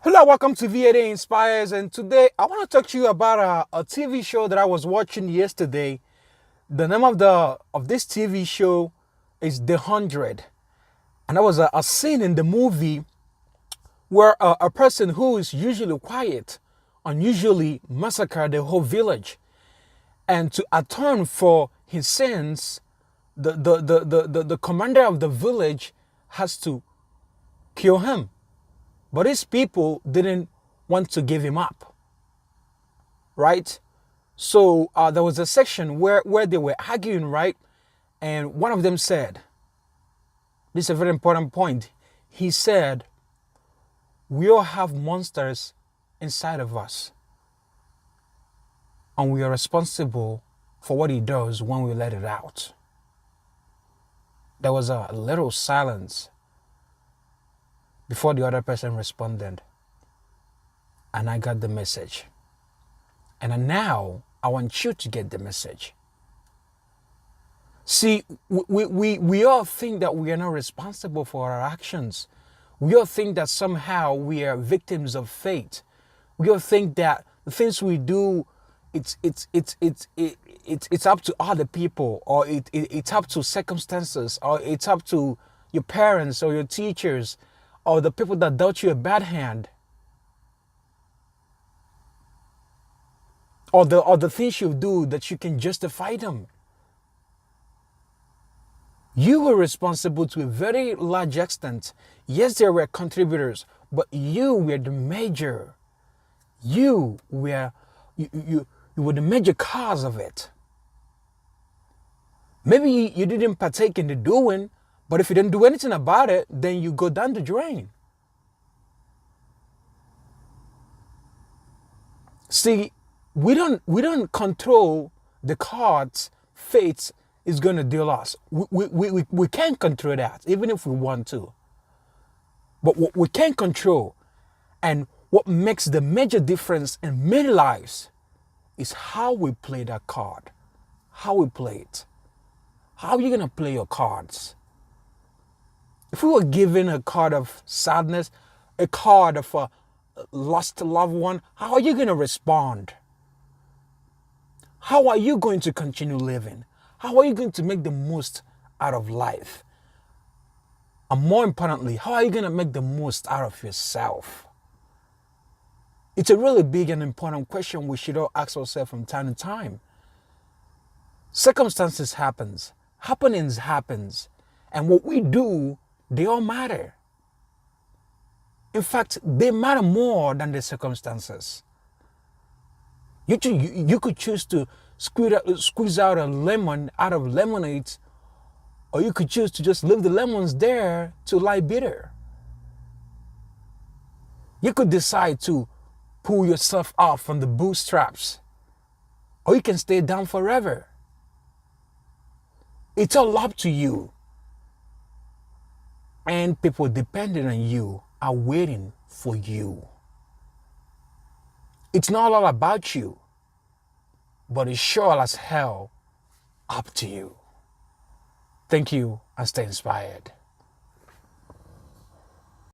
Hello, welcome to VA Inspires, and today I want to talk to you about a TV show that I was watching yesterday. The name of this TV show is The 100, and there was a scene in the movie where a person who is usually quiet unusually massacred the whole village, and to atone for his sins, the commander of the village has to kill him. But his people didn't want to give him up, right? So there was a section where they were arguing, right? And one of them said, this is a very important point. He said, we all have monsters inside of us, and we are responsible for what he does when we let it out. There was a little silence before the other person responded, and I got the message. And now I want you to get the message. See, we all think that we are not responsible for our actions. We all think that somehow we are victims of fate. We all think that the things we do, it's up to other people, or it's up to circumstances, or it's up to your parents or your teachers, or the people that dealt you a bad hand, or the things you do that you can justify them. You were responsible to a very large extent. Yes, there were contributors, but you were the major. You were the major cause of it. Maybe you didn't partake in the doing, but if you didn't do anything about it, then you go down the drain. See, we don't control the cards fate is going to deal us. We can't control that, even if we want to. But what we can control, and what makes the major difference in many lives, is how we play that card. How we play it. How are you going to play your cards? If we were given a card of sadness, a card of a lost loved one, how are you going to respond? How are you going to continue living? How are you going to make the most out of life? And more importantly, how are you going to make the most out of yourself? It's a really big and important question we should all ask ourselves from time to time. Circumstances happenings happens, and what we do, they all matter. In fact, they matter more than the circumstances. You could choose to squeeze out a lemon out of lemonade, or you could choose to just leave the lemons there to lie bitter. You could decide to pull yourself off from the bootstraps, or you can stay down forever. It's all up to you. And people depending on you are waiting for you. It's not all about you, but it's sure as hell up to you. Thank you, and stay inspired.